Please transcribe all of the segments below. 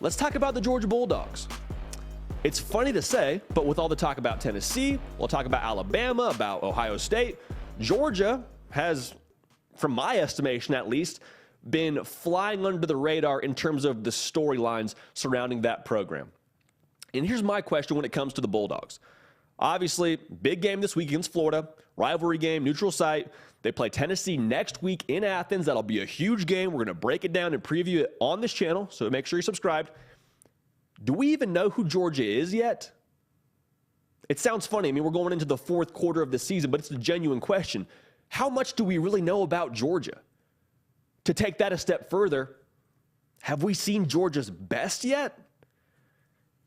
Let's talk about the Georgia Bulldogs. It's funny to say, but with all the talk about Tennessee, we'll talk about Alabama, about Ohio State, Georgia has, from my estimation at least, been flying under the radar in terms of the storylines surrounding that program. And here's my question when it comes to the Bulldogs. Obviously, big game this week against Florida, rivalry game, neutral site. They play Tennessee next week in Athens. That'll be a huge game. We're going to break it down and preview it on this channel, so make sure you're subscribed. Do we even know who Georgia is yet? It sounds funny. I mean, we're going into the fourth quarter of the season, but it's a genuine question. How much do we really know about Georgia? To take that a step further, have we seen Georgia's best yet?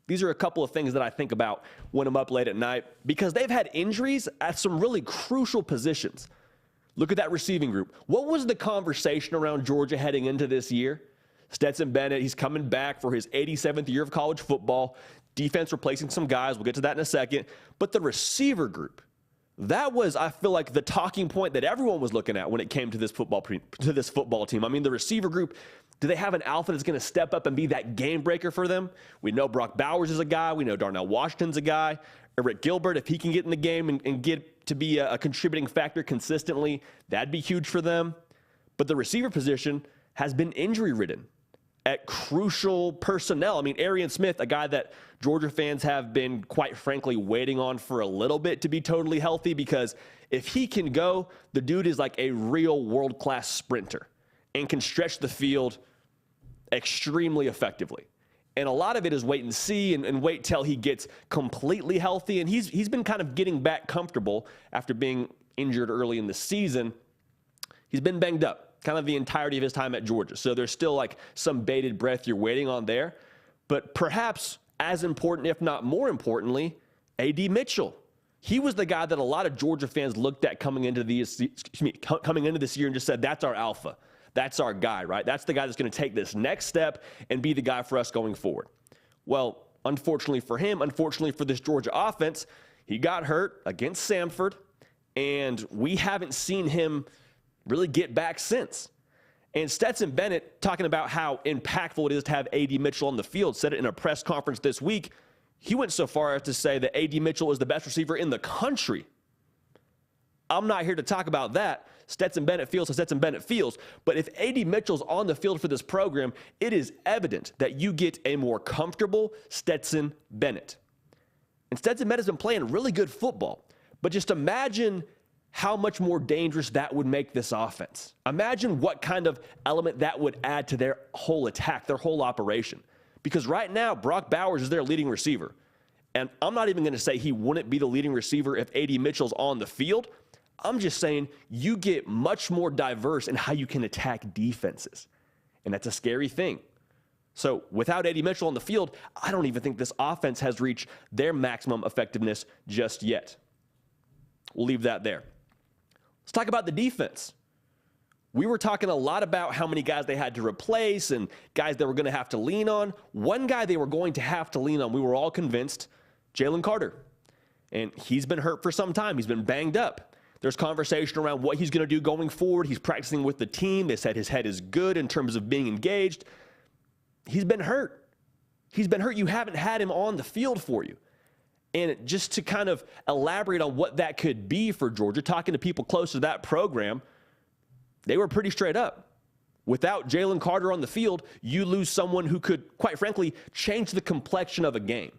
These are a couple of things that I think about when I'm up late at night because they've had injuries at some really crucial positions. Look at that receiving group. What was the conversation around Georgia heading into this year? Stetson Bennett, he's coming back for his 87th year of college football. Defense replacing some guys. We'll get to that in a second. But the receiver group, that was, I feel like, the talking point that everyone was looking at when it came to this football team. I mean, the receiver group, do they have an alpha that's going to step up and be that game breaker for them? We know Brock Bowers is a guy. We know Darnell Washington's a guy. Eric Gilbert, if he can get in the game and get to be a contributing factor consistently, that'd be huge for them. But the receiver position has been injury-ridden at crucial personnel. I mean, Arian Smith, a guy that Georgia fans have been, quite frankly, waiting on for a little bit to be totally healthy because if he can go, the dude is like a real world-class sprinter and can stretch the field extremely effectively. And a lot of it is wait and see and wait till he gets completely healthy. And he's been kind of getting back comfortable after being injured early in the season. He's been banged up kind of the entirety of his time at Georgia. So there's still like some bated breath you're waiting on there. But perhaps as important, if not more importantly, A.D. Mitchell. He was the guy that a lot of Georgia fans looked at coming into this year and just said, that's our alpha. That's our guy, right? That's the guy that's going to take this next step and be the guy for us going forward. Well, unfortunately for him, unfortunately for this Georgia offense, he got hurt against Samford, and we haven't seen him really get back since. And Stetson Bennett, talking about how impactful it is to have A.D. Mitchell on the field, said it in a press conference this week. He went so far as to say that A.D. Mitchell is the best receiver in the country. I'm not here to talk about that. Stetson Bennett feels what Stetson Bennett feels. But if A.D. Mitchell's on the field for this program, it is evident that you get a more comfortable Stetson Bennett. And Stetson Bennett's been playing really good football. But just imagine how much more dangerous that would make this offense. Imagine what kind of element that would add to their whole attack, their whole operation. Because right now, Brock Bowers is their leading receiver. And I'm not even going to say he wouldn't be the leading receiver if A.D. Mitchell's on the field. I'm just saying you get much more diverse in how you can attack defenses. And that's a scary thing. So without A.D. Mitchell on the field, I don't even think this offense has reached their maximum effectiveness just yet. We'll leave that there. Let's talk about the defense. We were talking a lot about how many guys they had to replace and guys they were going to have to lean on. One guy they were going to have to lean on, we were all convinced, Jalen Carter. And he's been hurt for some time. He's been banged up. There's conversation around what he's going to do going forward. He's practicing with the team. They said his head is good in terms of being engaged. He's been hurt. He's been hurt. You haven't had him on the field for you. And just to kind of elaborate on what that could be for Georgia, talking to people close to that program, they were pretty straight up. Without Jalen Carter on the field, you lose someone who could, quite frankly, change the complexion of a game.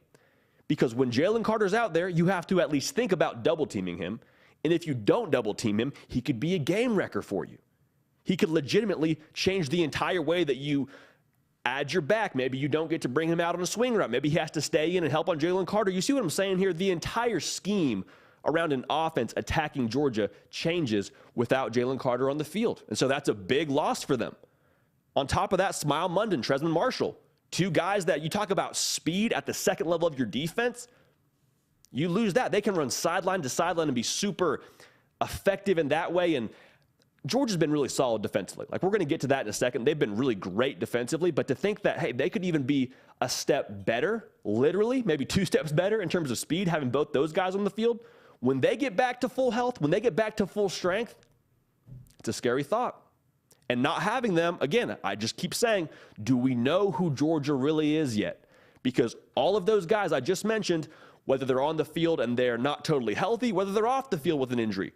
Because when Jalen Carter's out there, you have to at least think about double teaming him. And if you don't double team him, he could be a game wrecker for you. He could legitimately change the entire way that you add your back. Maybe you don't get to bring him out on a swing route. Maybe he has to stay in and help on Jalen Carter. You see what I'm saying here? The entire scheme around an offense attacking Georgia changes without Jalen Carter on the field. And so that's a big loss for them. On top of that, Smile Munden, Tresman Marshall, two guys that you talk about speed at the second level of your defense. You lose that. They can run sideline to sideline and be super effective in that way. And Georgia's been really solid defensively. Like, we're going to get to that in a second. They've been really great defensively. But to think that, hey, they could even be a step better, literally, maybe 2 steps better in terms of speed, having both those guys on the field, when they get back to full health, when they get back to full strength, it's a scary thought. And not having them, again, I just keep saying, do we know who Georgia really is yet? Because all of those guys I just mentioned, whether they're on the field and they're not totally healthy, whether they're off the field with an injury,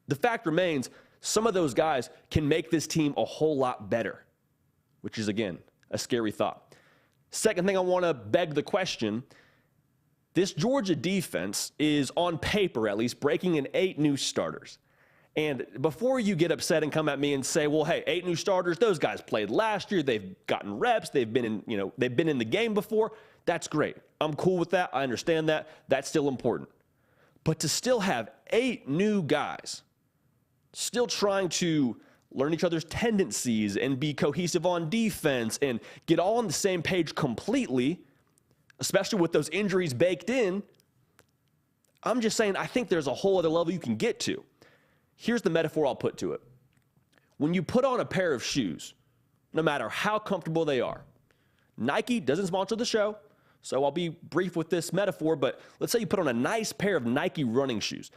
the fact remains, some of those guys can make this team a whole lot better, which is, again, a scary thought. Second thing I want to beg the question, this Georgia defense is, on paper at least, breaking in 8 new starters. And before you get upset and come at me and say, well, hey, 8 new starters, those guys played last year, they've gotten reps, they've been in the game before, that's great. I'm cool with that. I understand that. That's still important. But to still have 8 new guys still trying to learn each other's tendencies and be cohesive on defense and get all on the same page completely, especially with those injuries baked in, I'm just saying I think there's a whole other level you can get to. Here's the metaphor I'll put to it. When you put on a pair of shoes, no matter how comfortable they are, Nike doesn't sponsor the show, so I'll be brief with this metaphor, but let's say you put on a nice pair of Nike running shoes.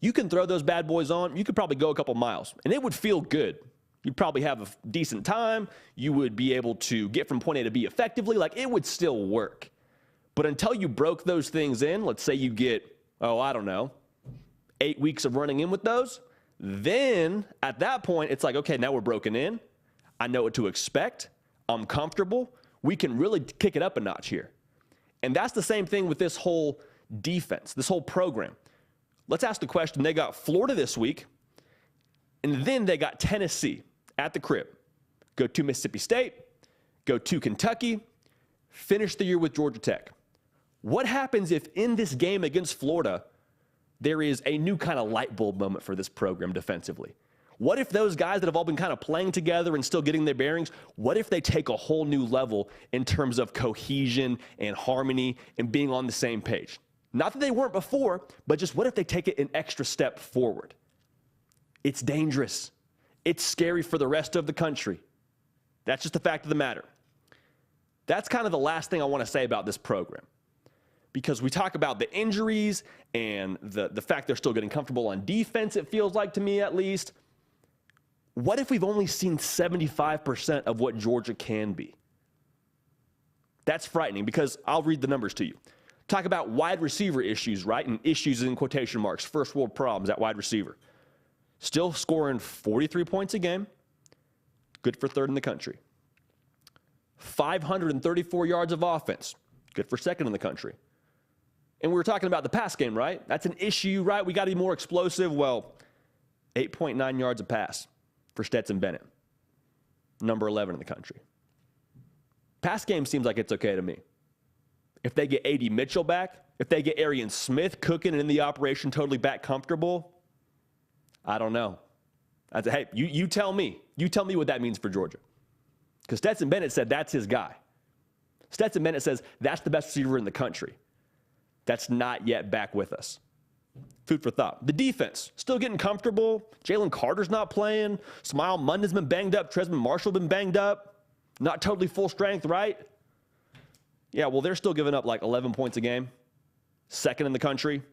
You can throw those bad boys on, you could probably go a couple miles, and it would feel good. You'd probably have a decent time. You would be able to get from point A to B effectively. Like, it would still work. But until you broke those things in, let's say you get, 8 weeks of running in with those, then at that point, it's like, okay, now we're broken in. I know what to expect. I'm comfortable. We can really kick it up a notch here. And that's the same thing with this whole defense, this whole program. Let's ask the question. They got Florida this week, and then they got Tennessee at the crib. Go to Mississippi State, go to Kentucky, finish the year with Georgia Tech. What happens if in this game against Florida, there is a new kind of light bulb moment for this program defensively? What if those guys that have all been kind of playing together and still getting their bearings, what if they take a whole new level in terms of cohesion and harmony and being on the same page? Not that they weren't before, but just what if they take it an extra step forward? It's dangerous. It's scary for the rest of the country. That's just the fact of the matter. That's kind of the last thing I want to say about this program. Because we talk about the injuries and the fact they're still getting comfortable on defense, it feels like to me at least. What if we've only seen 75% of what Georgia can be? That's frightening because I'll read the numbers to you. Talk about wide receiver issues, right? And issues in quotation marks, first world problems at wide receiver. Still scoring 43 points a game. Good for 3rd in the country. 534 yards of offense. Good for 2nd in the country. And we were talking about the pass game, right? That's an issue, right? We got to be more explosive. Well, 8.9 yards a pass for Stetson Bennett. Number 11 in the country. Pass game seems like it's okay to me. If they get A.D. Mitchell back, if they get Arian Smith cooking and in the operation totally back comfortable, I don't know. I said, hey, you tell me. You tell me what that means for Georgia. Because Stetson Bennett said that's his guy. Stetson Bennett says that's the best receiver in the country. That's not yet back with us. Food for thought. The defense, still getting comfortable. Jalen Carter's not playing. Smile Munden's been banged up. Tresman Marshall been banged up. Not totally full strength, right? Yeah, well, they're still giving up like 11 points a game. 2nd in the country.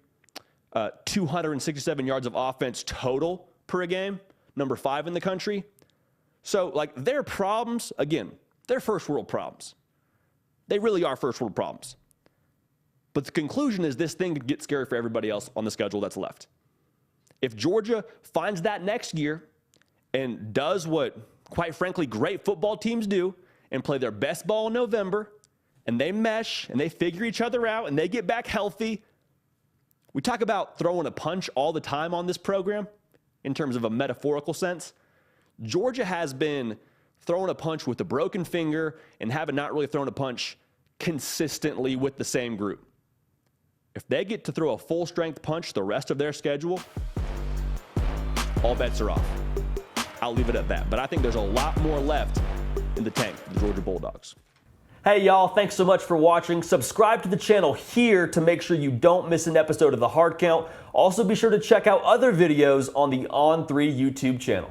267 yards of offense total per game. Number 5 in the country. So, like, their problems, again, they're first world problems. They really are first world problems. But the conclusion is this thing could get scary for everybody else on the schedule that's left. If Georgia finds that next year and does what, quite frankly, great football teams do and play their best ball in November, and they mesh and they figure each other out and they get back healthy. We talk about throwing a punch all the time on this program in terms of a metaphorical sense. Georgia has been throwing a punch with a broken finger and haven't not really thrown a punch consistently with the same group. If they get to throw a full strength punch the rest of their schedule, all bets are off. I'll leave it at that. But I think there's a lot more left in the tank for the Georgia Bulldogs. Hey y'all, thanks so much for watching. Subscribe to the channel here to make sure you don't miss an episode of The Hard Count. Also be sure to check out other videos on the On3 YouTube channel.